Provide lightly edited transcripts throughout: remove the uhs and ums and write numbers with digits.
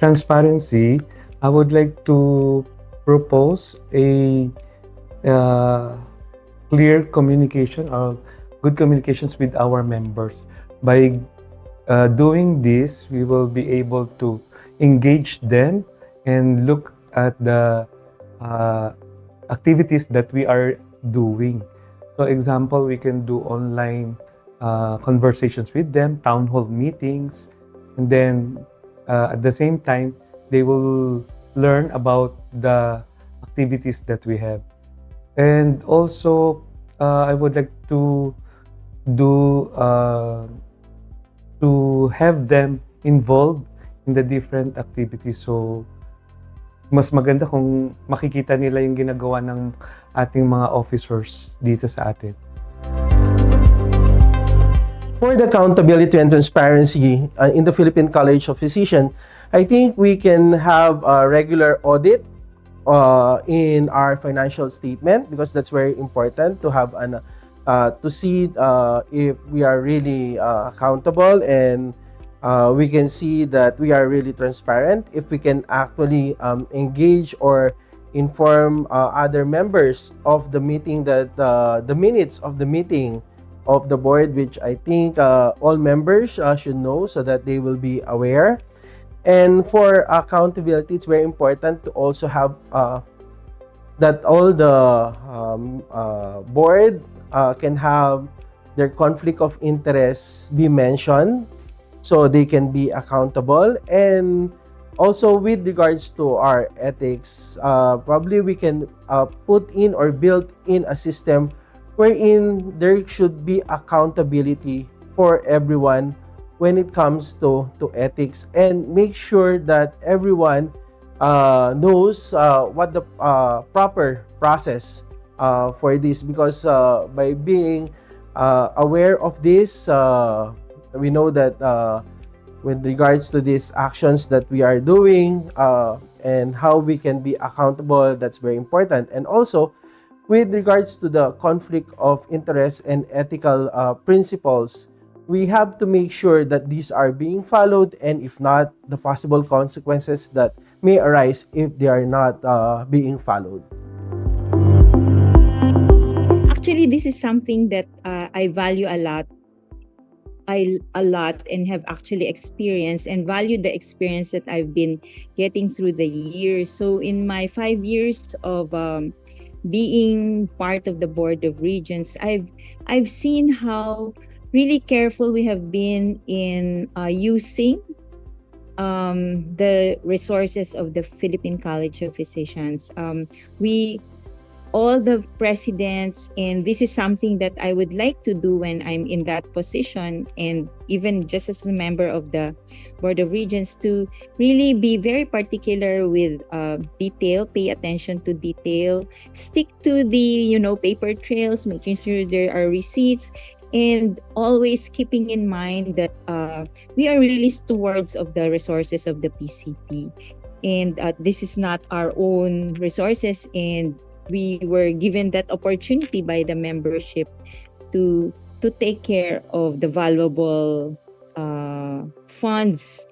transparency, I would like to propose a uh, clear communication or good communications with our members. By doing this, we will be able to engage them and look at the uh, activities that we are doing. So, example, we can do online conversations with them, town hall meetings, and then at the same time, they will learn about the activities that we have. And also, I would like do to have them involved in the different activities. So, mas maganda kung makikita nila yung ginagawa ng ating mga officers dito sa atin. For the accountability and transparency in the Philippine College of Physicians, I think we can have a regular audit in our financial statement, because that's very important to have an to see if we are really accountable, and we can see that we are really transparent, if we can actually engage or inform other members of the meeting, that the minutes of the meeting of the board, which I think all members should know, so that they will be aware. And for accountability, it's very important to also have that all the board can have their conflict of interest be mentioned, so they can be accountable. And also with regards to our ethics, probably we can put in or build in a system wherein there should be accountability for everyone when it comes to ethics, and make sure that everyone knows what the proper process for this, because by being aware of this, we know that with regards to these actions that we are doing and how we can be accountable, that's very important. And also with regards to the conflict of interest and ethical principles, we have to make sure that these are being followed, and if not, the possible consequences that may arise if they are not being followed. Actually, this is something that I value a lot. A lot, and have actually experienced and valued the experience that I've been getting through the years. So in my 5 years of being part of the Board of Regents, I've seen how really careful we have been in using the resources of the Philippine College of Physicians. All the presidents, and this is something that I would like to do when I'm in that position, and even just as a member of the Board of Regents, to really be very particular with detail, pay attention to detail, stick to the paper trails, making sure there are receipts, and always keeping in mind that we are really stewards of the resources of the PCP, and this is not our own resources, and we were given that opportunity by the membership to take care of the valuable funds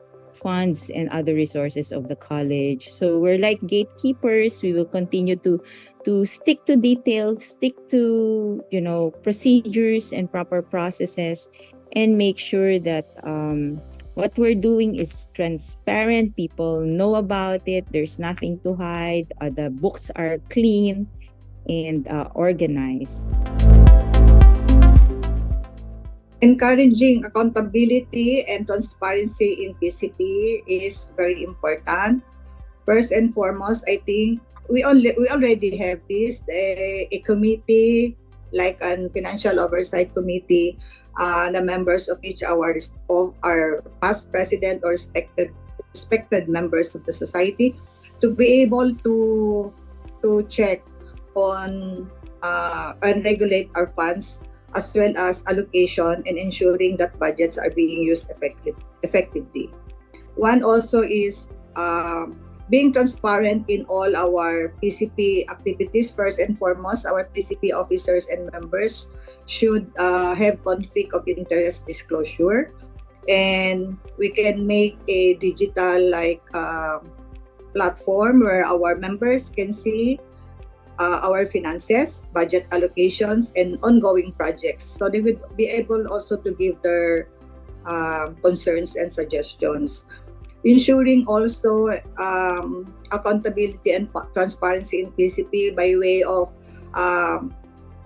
and other resources of the college. So we're like gatekeepers. We will continue to stick to details, stick to procedures and proper processes, and make sure that what we're doing is transparent. People know about it. There's nothing to hide. The books are clean and organized. Encouraging accountability and transparency in PCP is very important. First and foremost, I think we already have this a committee, like a financial oversight committee. The members of each of our past president or respected members of the society, to be able to check on and regulate our funds, as well as allocation, and ensuring that budgets are being used effectively. One also is being transparent in all our PCP activities. First and foremost, our PCP officers and members should have conflict of interest disclosure. and we can make a digital platform where our members can see our finances, budget allocations, and ongoing projects. So they would be able also to give their concerns and suggestions. Ensuring also accountability and transparency in PCP by way of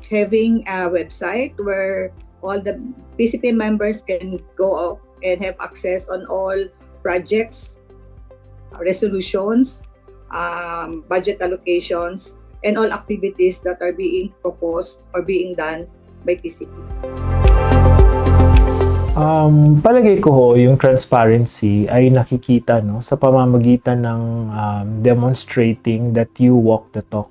having a website where all the PCP members can go and have access on all projects, resolutions, budget allocations, and all activities that are being proposed or being done by PCP. Palagay ko ho, yung transparency ay nakikita no, sa pamamagitan ng demonstrating that you walk the talk.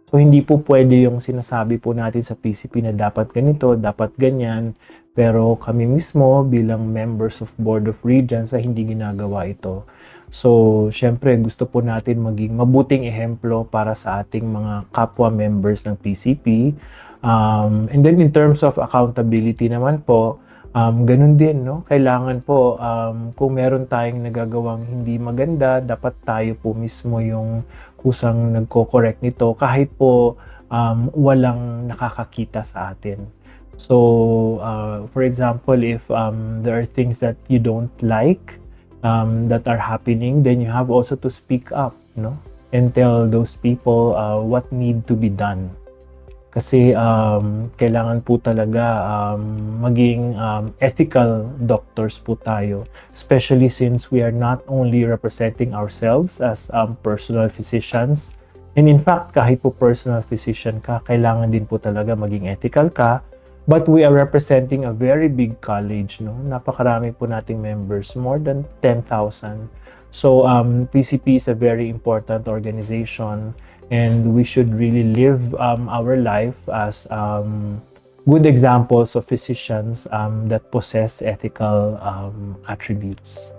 So, hindi po pwede yung sinasabi po natin sa PCP na dapat ganito, dapat ganyan, pero kami mismo bilang members of Board of Regents ay hindi ginagawa ito. So, syempre gusto po natin maging mabuting ehemplo para sa ating mga kapwa members ng PCP. And then in terms of accountability naman po, ganun din, no? Kailangan po, kung meron tayong nagagawang hindi maganda, dapat tayo po mismo yung kusang nagko-correct nito kahit po walang nakakakita sa atin. So, for example, if there are things that you don't like that are happening, then you have also to speak up, no? And tell those people what need to be done. Kasi kailangan po talaga maging ethical doctors po tayo, especially since we are not only representing ourselves as personal physicians, and in fact kahit po personal physician ka, kailangan din po talaga maging ethical ka, but we are representing a very big college, no? Napakarami po nating members, more than 10,000. So PCP is a very important organization, and we should really live our life as good examples of physicians that possess ethical attributes.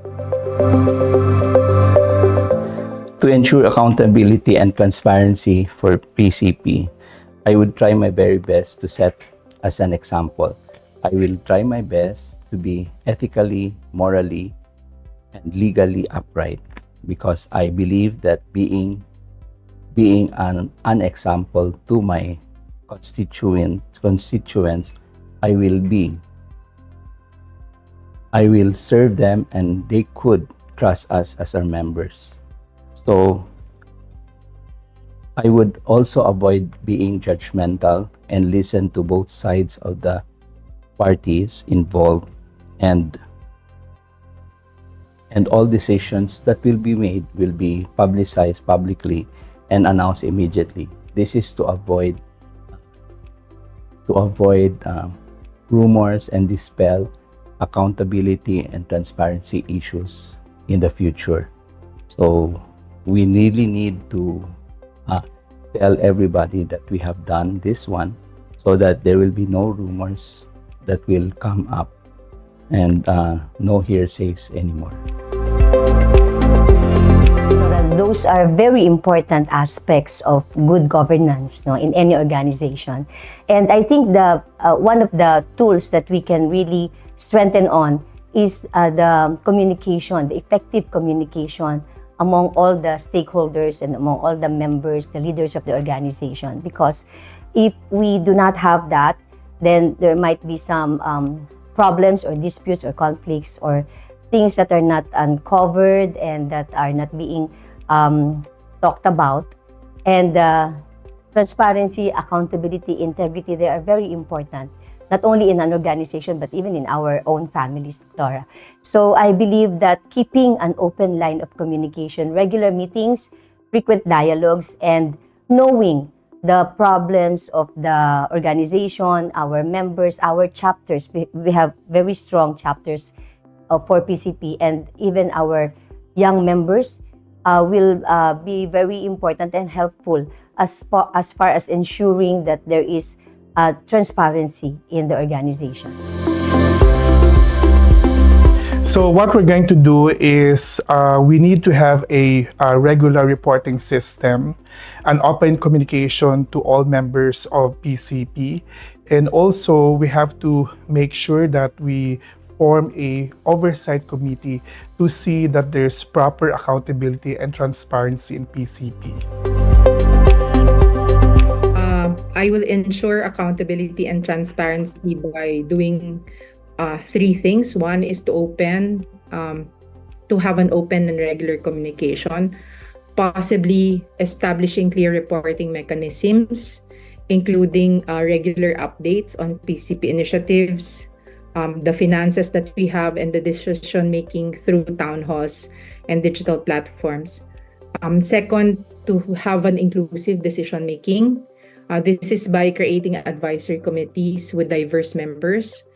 To ensure accountability and transparency for PCP, I would try my very best to set as an example. I will try my best to be ethically, morally, and legally upright, because I believe that being an example to my constituents, I will serve them and they could trust us as our members. So I would also avoid being judgmental and listen to both sides of the parties involved, and all decisions that will be made will be publicized publicly and announced immediately. This is to avoid rumors and dispel accountability and transparency issues in the future. So we really need to tell everybody that we have done this one, so that there will be no rumors that will come up, and no hearsays anymore. Those are very important aspects of good governance, no, in any organization. And I think the one of the tools that we can really strengthen on is the communication, the effective communication among all the stakeholders and among all the members, the leaders of the organization. Because if we do not have that, then there might be some problems or disputes or conflicts or things that are not uncovered and that are not being talked about. And transparency, accountability, integrity, they are very important, not only in an organization but even in our own families, Dora. So I believe that keeping an open line of communication, regular meetings, frequent dialogues, and knowing the problems of the organization, our members, our chapters. We have very strong chapters for PCP, and even our young members will be very important and helpful as far as ensuring that there is transparency in the organization. So what we're going to do is we need to have a regular reporting system, an open communication to all members of PCP, and also we have to make sure that we form a oversight committee to see that there's proper accountability and transparency in PCP. I will ensure accountability and transparency by doing three things. One is to have an open and regular communication, possibly establishing clear reporting mechanisms, including regular updates on PCP initiatives, the finances that we have, and the decision making through town halls and digital platforms. Second, to have an inclusive decision making. This is by creating advisory committees with diverse members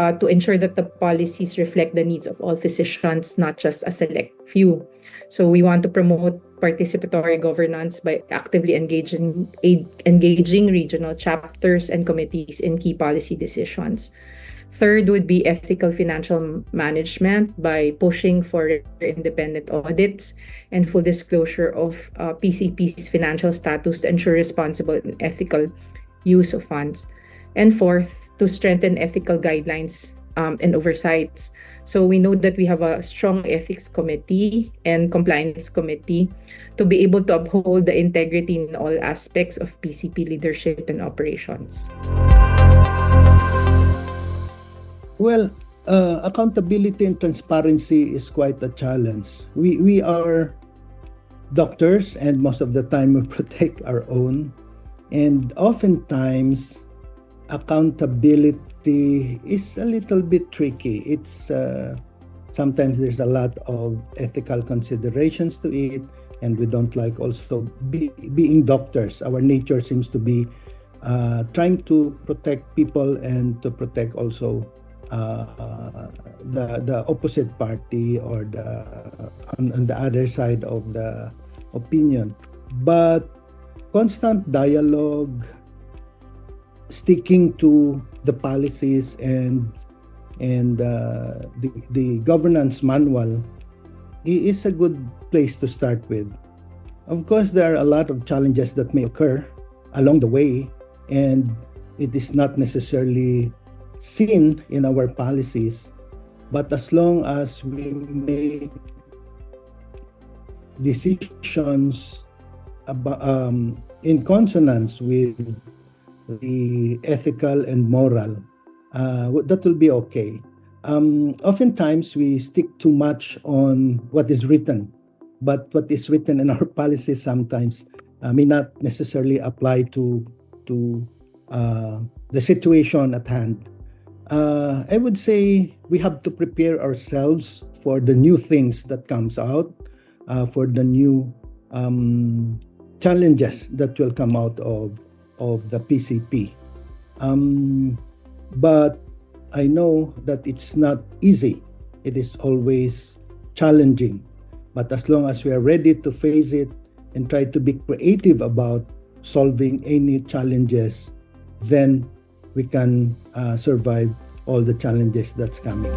to ensure that the policies reflect the needs of all physicians, not just a select few. So we want to promote participatory governance by actively engaging regional chapters and committees in key policy decisions. Third would be ethical financial management by pushing for independent audits and full disclosure of PCP's financial status to ensure responsible and ethical use of funds. And fourth, to strengthen ethical guidelines and oversights. So we know that we have a strong ethics committee and compliance committee to be able to uphold the integrity in all aspects of PCP leadership and operations. Well, accountability and transparency is quite a challenge. We are doctors, and most of the time we protect our own. And oftentimes, accountability is a little bit tricky. It's sometimes there's a lot of ethical considerations to it, and we don't like also being doctors. Our nature seems to be trying to protect people and to protect also the opposite party or on the other side of the opinion. But constant dialogue, sticking to the policies and the governance manual is a good place to start with. Of course, there are a lot of challenges that may occur along the way, and it is not necessarily seen in our policies, but as long as we make decisions about, in consonance with the ethical and moral, that will be okay. Oftentimes we stick too much on what is written, but what is written in our policies sometimes may not necessarily apply to the situation at hand. I would say we have to prepare ourselves for the new things that comes out, for the new challenges that will come out of the PCP. But I know that it's not easy. It is always challenging. But as long as we are ready to face it and try to be creative about solving any challenges, then we can survive all the challenges that's coming.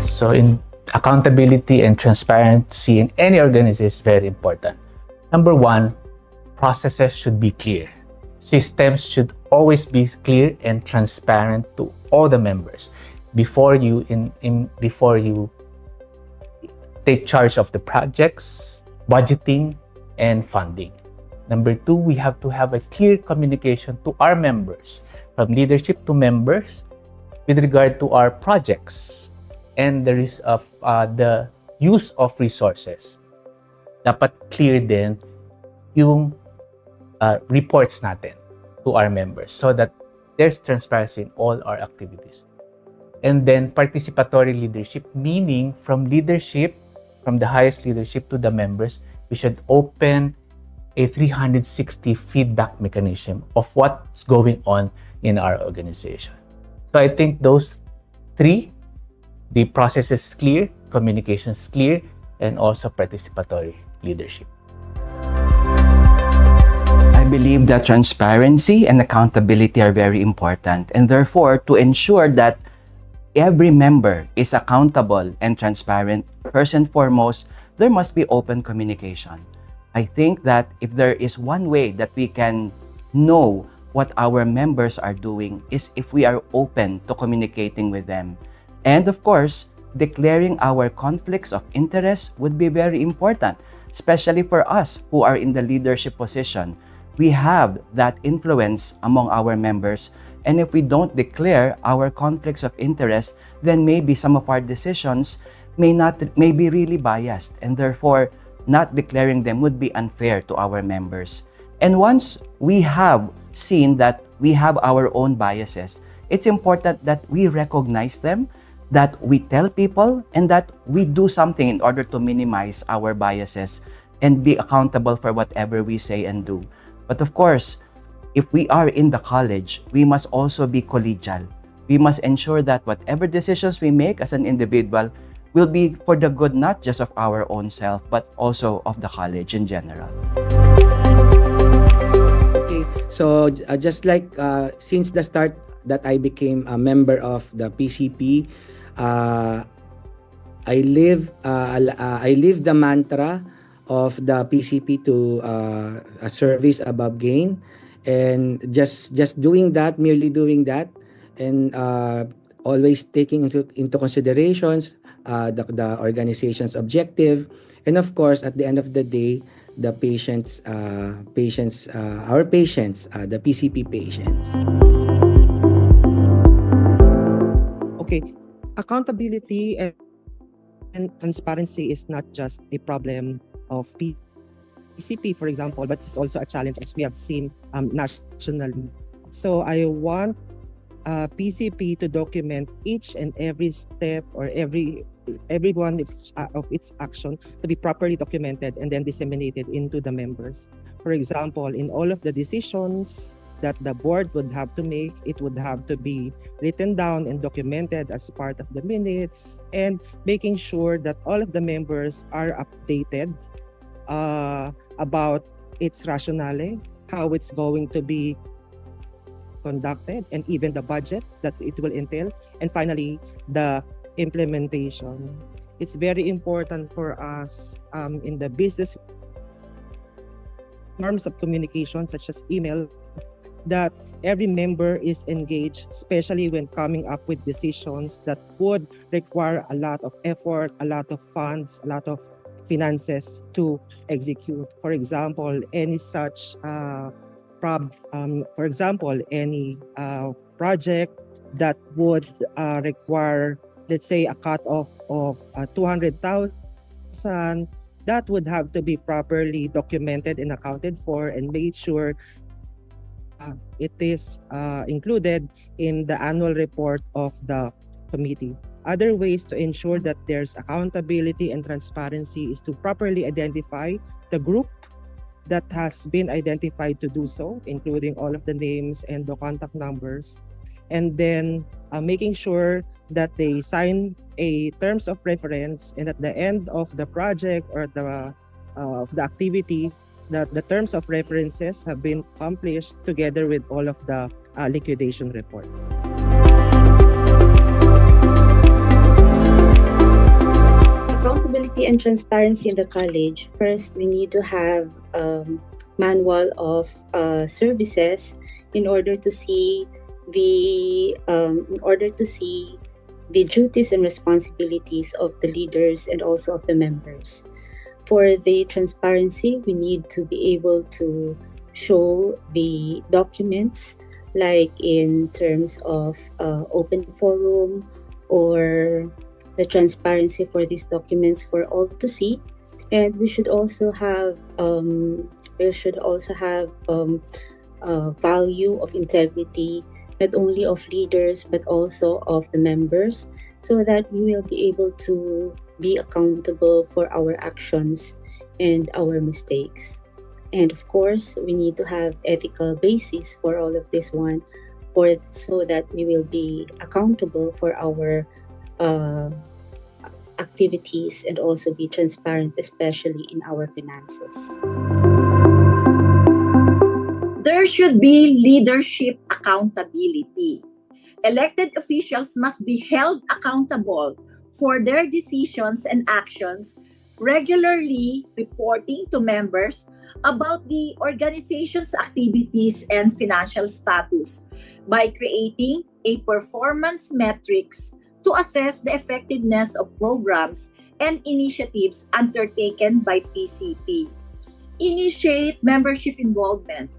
So in accountability and transparency in any organization is very important. Number one, processes should be clear. Systems should always be clear and transparent to all the members before you take charge of the projects, budgeting, and funding. Number two, we have to have a clear communication to our members, from leadership to members, with regard to our projects and the risk of the use of resources. Dapat clear din yung reports natin to our members so that there's transparency in all our activities. And then participatory leadership, meaning from the highest leadership to the members, we should open a 360 feedback mechanism of what's going on in our organization. So I think those three, the process is clear, communication is clear, and also participatory leadership. I believe that transparency and accountability are very important, and therefore to ensure that every member is accountable and transparent, first and foremost, there must be open communication. I think that if there is one way that we can know what our members are doing is if we are open to communicating with them. And of course, declaring our conflicts of interest would be very important, especially for us who are in the leadership position. We have that influence among our members, and if we don't declare our conflicts of interest, then maybe some of our decisions may be really biased, and therefore not declaring them would be unfair to our members. And once we have seen that we have our own biases, it's important that we recognize them, that we tell people, and that we do something in order to minimize our biases and be accountable for whatever we say and do. But of course, if we are in the college, we must also be collegial. We must ensure that whatever decisions we make as an individual will be for the good not just of our own self, but also of the college in general. Okay, so just like since the start that I became a member of the PCP, I live the mantra of the PCP to a service above gain, and just doing that, merely doing that, and always taking into considerations the organization's objective, and of course at the end of the day, the our patients, the PCP patients. Okay, accountability and transparency is not just a problem of PCP, for example, but it's also a challenge as we have seen nationally. So I want PCP to document each and every step or every one of its action to be properly documented and then disseminated into the members. For example, in all of the decisions that the board would have to make, it would have to be written down and documented as part of the minutes, and making sure that all of the members are updated about its rationale, how it's going to be conducted, and even the budget that it will entail, and finally the implementation. It's very important for us in the business forms of communication such as email, that every member is engaged, especially when coming up with decisions that would require a lot of effort, a lot of funds, a lot of finances to execute. For example, any such any project that would require, let's say, a cut-off of 200,000, that would have to be properly documented and accounted for and made sure it is included in the annual report of the committee. Other ways to ensure that there's accountability and transparency is to properly identify the group that has been identified to do so, including all of the names and the contact numbers, and then making sure that they sign a terms of reference, and at the end of the project or of the activity, that the terms of references have been accomplished together with all of the liquidation report. Accountability and transparency in the college. First, we need to have manual of services in order to see the duties and responsibilities of the leaders and also of the members. For the transparency, we need to be able to show the documents, like in terms of open forum, or the transparency for these documents for all to see. And we should also have value of integrity, not only of leaders but also of the members, so that we will be able to be accountable for our actions and our mistakes. And of course, we need to have ethical basis for all of this one, so that we will be accountable for our activities and also be transparent, especially in our finances. There should be leadership accountability. Elected officials must be held accountable for their decisions and actions regularly reporting to members about the organization's activities and financial status by creating a performance metrics to assess the effectiveness of programs and initiatives undertaken by PCP. Initiate membership involvement.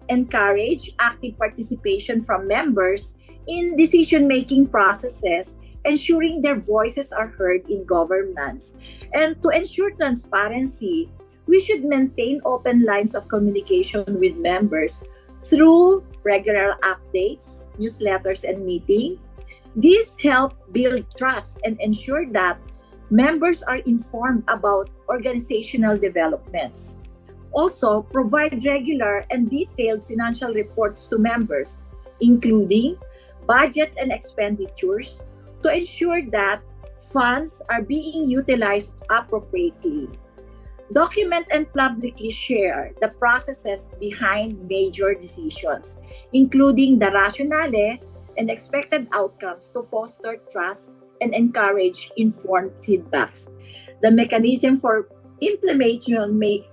Encourage active participation from members in decision-making processes, ensuring their voices are heard in governance. And to ensure transparency, we should maintain open lines of communication with members through regular updates, newsletters, and meetings. These help build trust and ensure that members are informed about organizational developments. Also, provide regular and detailed financial reports to members, including budget and expenditures, to ensure that funds are being utilized appropriately. Document and publicly share the processes behind major decisions, including the rationale and expected outcomes to foster trust and encourage informed feedbacks. The mechanism for implementation may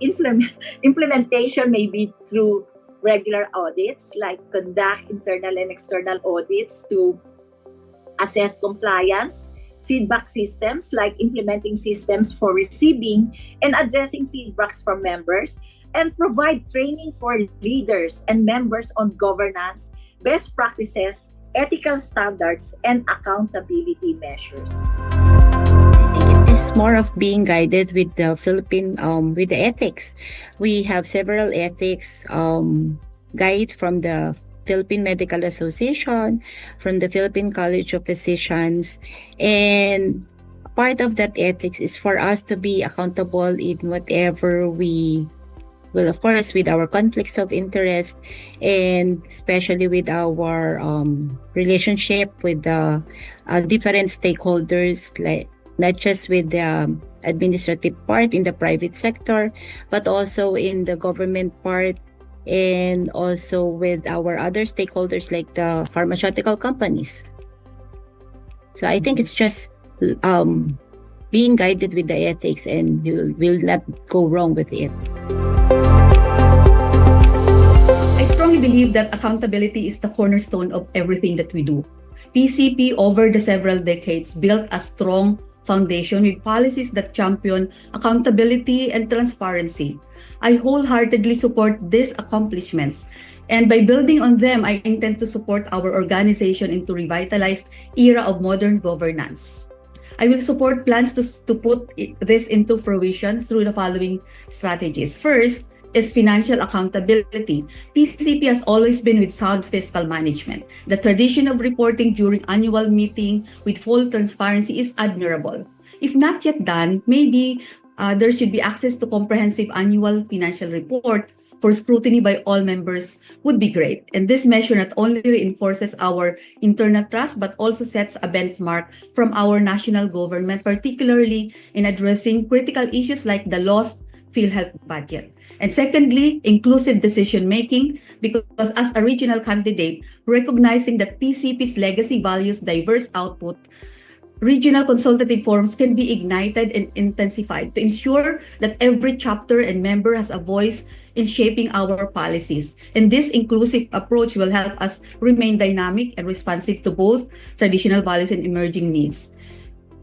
be through regular audits, like conduct internal and external audits to assess compliance, feedback systems like implementing systems for receiving and addressing feedbacks from members, and provide training for leaders and members on governance, best practices, ethical standards, and accountability measures. I think it is more of being guided with the with the ethics. We have several ethics guide from the Philippine Medical Association, from the Philippine College of Physicians, and part of that ethics is for us to be accountable in whatever we will, of course, with our conflicts of interest, and especially with our relationship with the different stakeholders, like not just with the administrative part in the private sector, but also in the government part, and also with our other stakeholders like the pharmaceutical companies. So I think it's just being guided with the ethics, and you will not go wrong with it. I strongly believe that accountability is the cornerstone of everything that we do. PCP over the several decades built a strong foundation with policies that champion accountability and transparency. I wholeheartedly support these accomplishments, and by building on them, I intend to support our organization into revitalized era of modern governance. I will support plans to put this into fruition through the following strategies. First is financial accountability. PCP has always been with sound fiscal management. The tradition of reporting during annual meeting with full transparency is admirable. If not yet done, maybe there should be access to comprehensive annual financial report for scrutiny by all members would be great. And this measure not only reinforces our internal trust, but also sets a benchmark from our national government, particularly in addressing critical issues like the lost PhilHealth budget. And secondly, inclusive decision-making, because as a regional candidate, recognizing that PCP's legacy values diverse output, regional consultative forums can be ignited and intensified to ensure that every chapter and member has a voice in shaping our policies. And this inclusive approach will help us remain dynamic and responsive to both traditional values and emerging needs.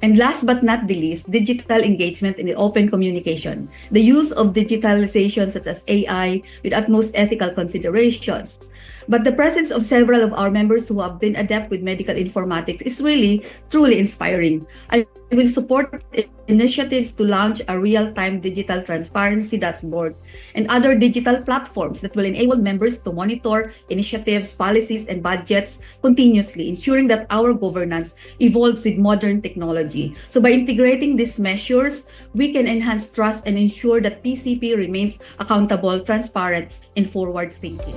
And last but not the least, digital engagement and open communication. The use of digitalization such as AI with utmost ethical considerations. But the presence of several of our members who have been adept with medical informatics is really, truly inspiring. I will support initiatives to launch a real-time digital transparency dashboard and other digital platforms that will enable members to monitor initiatives, policies, and budgets continuously, ensuring that our governance evolves with modern technology. So by integrating these measures, we can enhance trust and ensure that PCP remains accountable, transparent, and forward-thinking.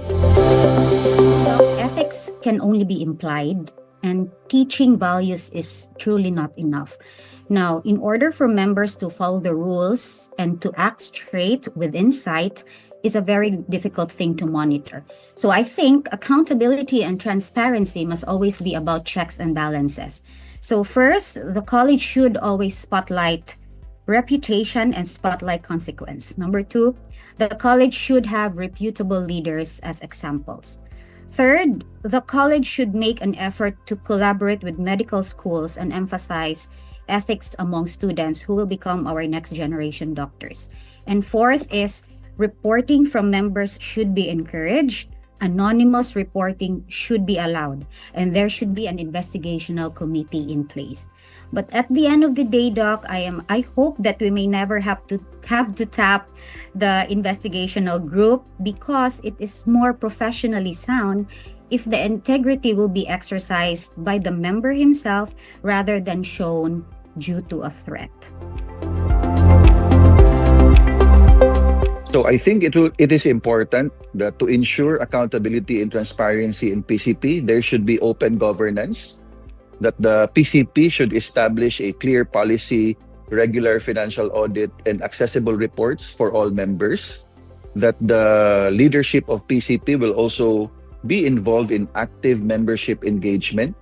Ethics can only be implied, and teaching values is truly not enough. Now, in order for members to follow the rules and to act straight with insight is a very difficult thing to monitor. So I think accountability and transparency must always be about checks and balances. So first, the college should always spotlight reputation and spotlight consequence. Number 2, the college should have reputable leaders as examples. Third, the college should make an effort to collaborate with medical schools and emphasize ethics among students who will become our next generation doctors. And fourth is reporting from members should be encouraged. Anonymous reporting should be allowed, and there should be an investigational committee in place. But at the end of the day, Doc, I hope that we may never have to tap the investigational group, because it is more professionally sound if the integrity will be exercised by the member himself rather than shown due to a threat. So I think it is important that to ensure accountability and transparency in PCP, there should be open governance, that the PCP should establish a clear policy, regular financial audit, and accessible reports for all members, that the leadership of PCP will also be involved in active membership engagement,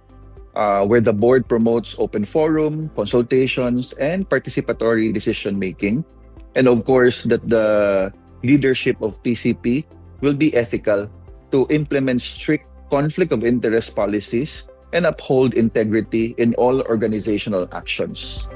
where the board promotes open forum, consultations, and participatory decision-making. And of course, that the leadership of PCP will be ethical to implement strict conflict of interest policies and uphold integrity in all organizational actions.